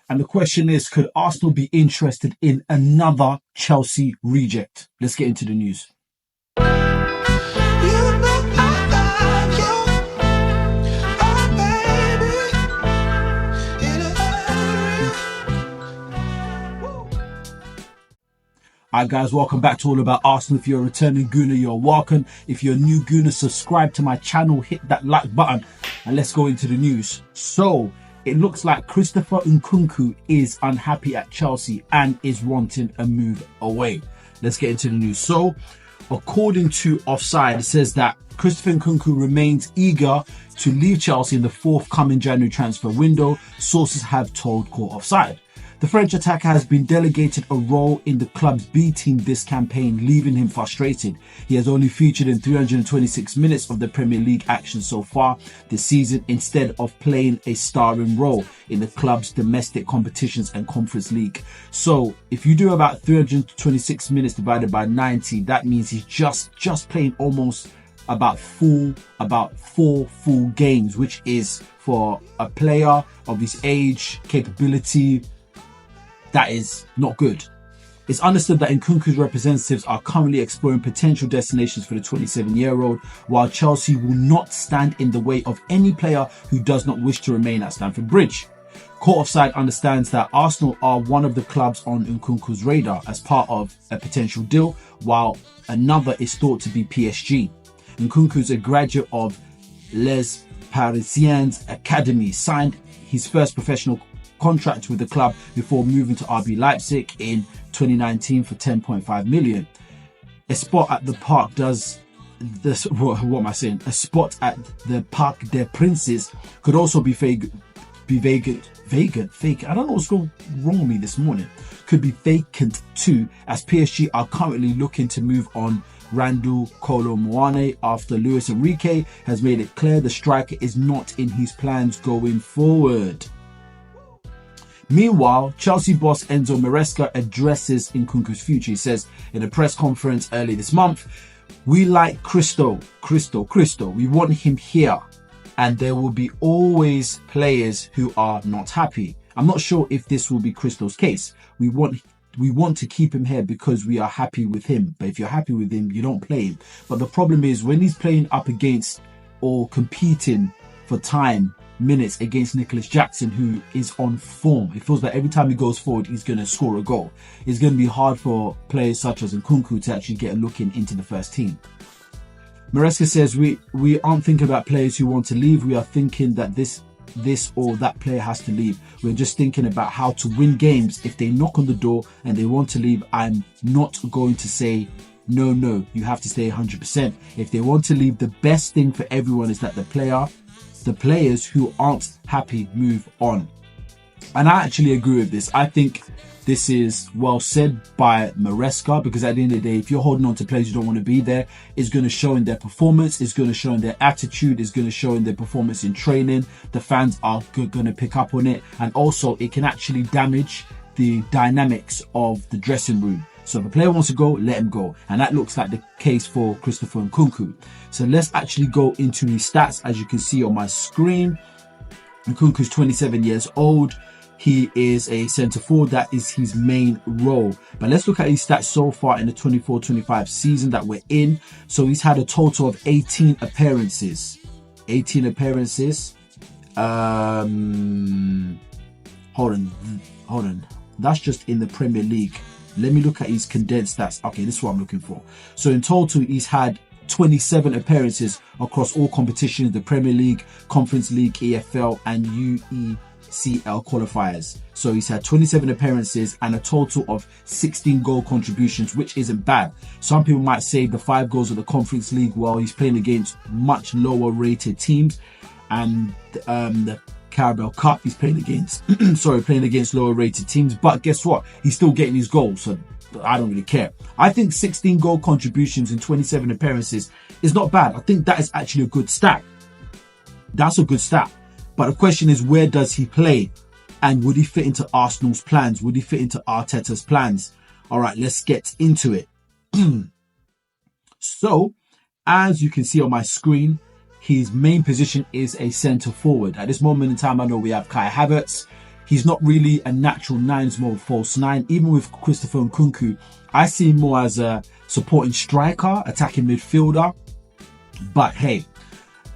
And the question is, could Arsenal be interested in another Chelsea reject? Let's get into the news. Alright guys, welcome back to All About Arsenal. If you're a returning Gooner, you're welcome. If you're a new Gooner, subscribe to my channel, hit that like button, and let's go into the news. So, it looks like Christopher Nkunku is unhappy at Chelsea and is wanting a move away. Let's get into the news. So, according to Offside, it says that Christopher Nkunku remains eager to leave Chelsea in the forthcoming January transfer window, sources have told Court Offside. The French attacker has been delegated a role in the club's B team this campaign, leaving him frustrated. He has only featured in 326 minutes of the Premier League action so far this season, instead of playing a starring role in the club's domestic competitions and Conference League. So if you do about 326 minutes divided by 90, that means he's just playing almost about four full games, which is, for a player of his age, capability, that is not good. It's understood that Nkunku's representatives are currently exploring potential destinations for the 27-year-old, while Chelsea will not stand in the way of any player who does not wish to remain at Stamford Bridge. Court Offside understands that Arsenal are one of the clubs on Nkunku's radar as part of a potential deal, while another is thought to be PSG. Nkunku's a graduate of Les Parisiens Academy, signed his first professional contract with the club before moving to RB Leipzig in 2019 for 10.5 million. A spot at the park does this. What am I saying? A spot at the Parc des Princes could also be vacant. I don't know what's going wrong with me this morning. Could be vacant too, as PSG are currently looking to move on Randall Kolo Muane after Luis Enrique has made it clear the striker is not in his plans going forward. Meanwhile, Chelsea boss Enzo Maresca addresses Nkunku's future. He says in a press conference early this month, "We like Cristo. We want him here, and there will be always players who are not happy. I'm not sure if this will be Cristo's case. We want to keep him here because we are happy with him. But if you're happy with him, you don't play him." But the problem is when he's playing up against or competing for minutes against Nicholas Jackson, who is on form, it feels like every time he goes forward, he's going to score a goal. It's going to be hard for players such as Nkunku to actually get a look into the first team. Maresca says, we aren't thinking about players who want to leave. We are thinking that this or that player has to leave. We're just thinking about how to win games. If they knock on the door and they want to leave, I'm not going to say, no, you have to stay 100%. If they want to leave, the best thing for everyone is that the players who aren't happy move on. And I actually agree with this. I think this is well said by Maresca, because at the end of the day, if you're holding on to players who don't want to be there, it's going to show in their performance, it's going to show in their attitude, it's going to show in their performance in training. The fans are going to pick up on it, and also it can actually damage the dynamics of the dressing room. So if a player wants to go, let him go. And that looks like the case for Christopher Nkunku. So let's actually go into his stats. As you can see on my screen, Nkunku's 27 years old. He is a centre forward. That is his main role. But let's look at his stats so far in the 24-25 season that we're in. So he's had a total of 18 appearances. 18 appearances. Hold on. That's just in the Premier League. Let me look at his condensed stats. Okay, this is what I'm looking for. So in total, he's had 27 appearances across all competitions, the Premier League, Conference League, EFL and UECL qualifiers. So he's had 27 appearances and a total of 16 goal contributions, which isn't bad. Some people might say the 5 goals of the Conference League, while he's playing against much lower rated teams, and the Carabao Cup, he's playing against playing against lower rated teams, but guess what, he's still getting his goals, so I don't really care. I think 16 goal contributions in 27 appearances is not bad. I think that is actually a good stat. That's a good stat. But the question is, where does he play, and would he fit into Arsenal's plans? Would he fit into Arteta's plans? All right, let's get into it. So as you can see on my screen, his main position is a centre forward. At this moment in time, I know we have Kai Havertz, he's not really a natural nines mode false nine. Even with Christopher Nkunku, I see him more as a supporting striker, attacking midfielder. But hey,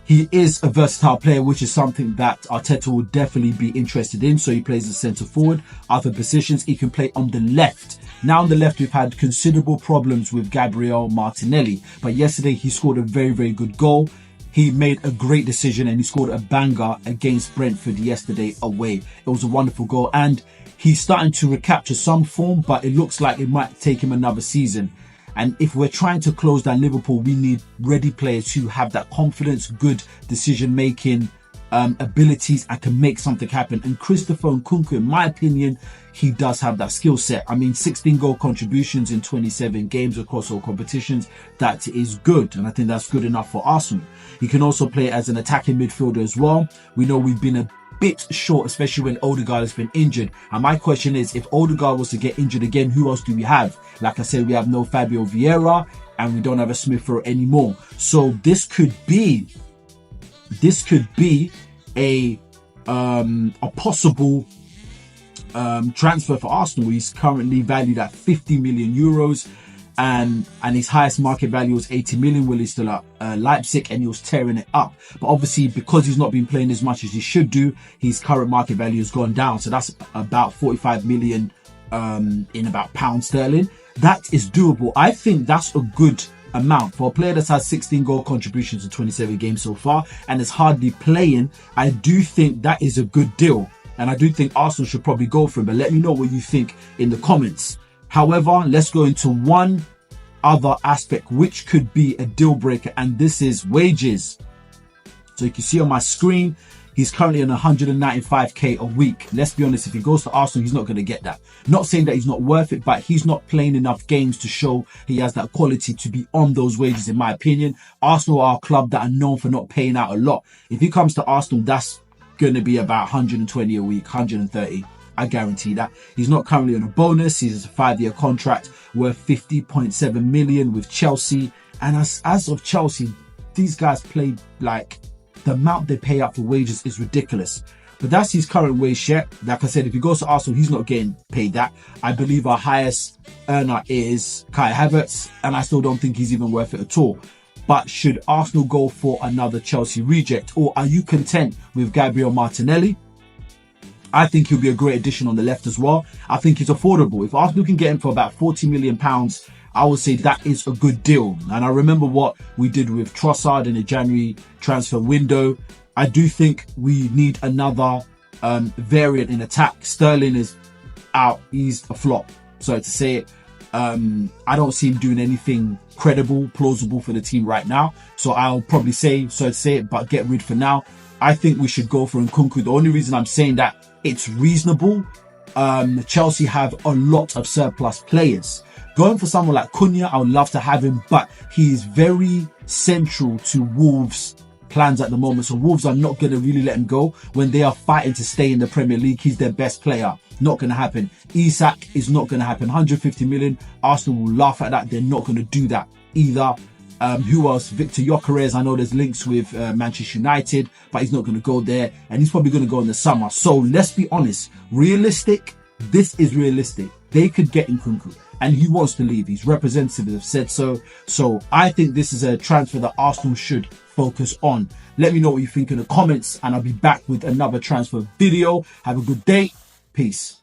he is a versatile player, which is something that Arteta will definitely be interested in. So he plays as centre forward. Other positions, he can play on the left. Now on the left, we've had considerable problems with Gabriel Martinelli. But yesterday, he scored a very, very good goal. He made a great decision and he scored a banger against Brentford yesterday away. It was a wonderful goal. And he's starting to recapture some form, but it looks like it might take him another season. And if we're trying to close down Liverpool, we need ready players who have that confidence, good decision-making abilities, and can make something happen. And Christopher Nkunku, in my opinion, he does have that skill set. I mean, 16 goal contributions in 27 games across all competitions. That is good. And I think that's good enough for Arsenal. He can also play as an attacking midfielder as well. We know we've been a bit short, especially when Odegaard has been injured. And my question is, if Odegaard was to get injured again, who else do we have? Like I said, we have no Fabio Vieira and we don't have a Smith Rowe anymore. So this could be a possible transfer for Arsenal. He's currently valued at 50 million euros. And his highest market value was 80 million while he's still at Leipzig, and he was tearing it up. But obviously, because he's not been playing as much as he should do, his current market value has gone down. So that's about 45 million in about pounds sterling. That is doable. I think that's a good amount for a player that's had 16 goal contributions in 27 games so far and is hardly playing. I do think that is a good deal, and I do think Arsenal should probably go for him. But let me know what you think in the comments. However, let's go into one other aspect which could be a deal breaker, and this is wages. So you can see on my screen, he's currently on 195k a week. Let's be honest, if he goes to Arsenal, he's not going to get that. Not saying that he's not worth it, but he's not playing enough games to show he has that quality to be on those wages, in my opinion. Arsenal are a club that are known for not paying out a lot. If he comes to Arsenal, that's going to be about 120 a week, 130. I guarantee that. He's not currently on a bonus. He's a 5-year contract worth 50.7 million with Chelsea. And as of Chelsea, these guys play like the amount they pay out for wages is ridiculous. But that's his current wage share. Like I said, if he goes to Arsenal, he's not getting paid that. I believe our highest earner is Kai Havertz, and I still don't think he's even worth it at all. But should Arsenal go for another Chelsea reject, or are you content with Gabriel Martinelli? I think he'll be a great addition on the left as well. I think he's affordable. If Arsenal can get him for about £40 million, I would say that is a good deal. And I remember what we did with Trossard in the January transfer window. I do think we need another variant in attack. Sterling is out. He's a flop. Sorry to say it. I don't see him doing anything credible, plausible for the team right now. So I'll probably say, sorry to say it, but get rid for now. I think we should go for Nkunku. The only reason I'm saying that, it's reasonable. Chelsea have a lot of surplus players. Going for someone like Cunha, I would love to have him, but he is very central to Wolves' plans at the moment. So Wolves are not going to really let him go when they are fighting to stay in the Premier League. He's their best player. Not going to happen. Isak is not going to happen. 150 million. Arsenal will laugh at that. They're not going to do that either. Who else? Victor Gyökeres. I know there's links with Manchester United, but he's not going to go there, and he's probably going to go in the summer. So let's be honest. Realistic. This is realistic. They could get Nkunku, and he wants to leave. His representatives have said so. So I think this is a transfer that Arsenal should focus on. Let me know what you think in the comments, and I'll be back with another transfer video. Have a good day. Peace.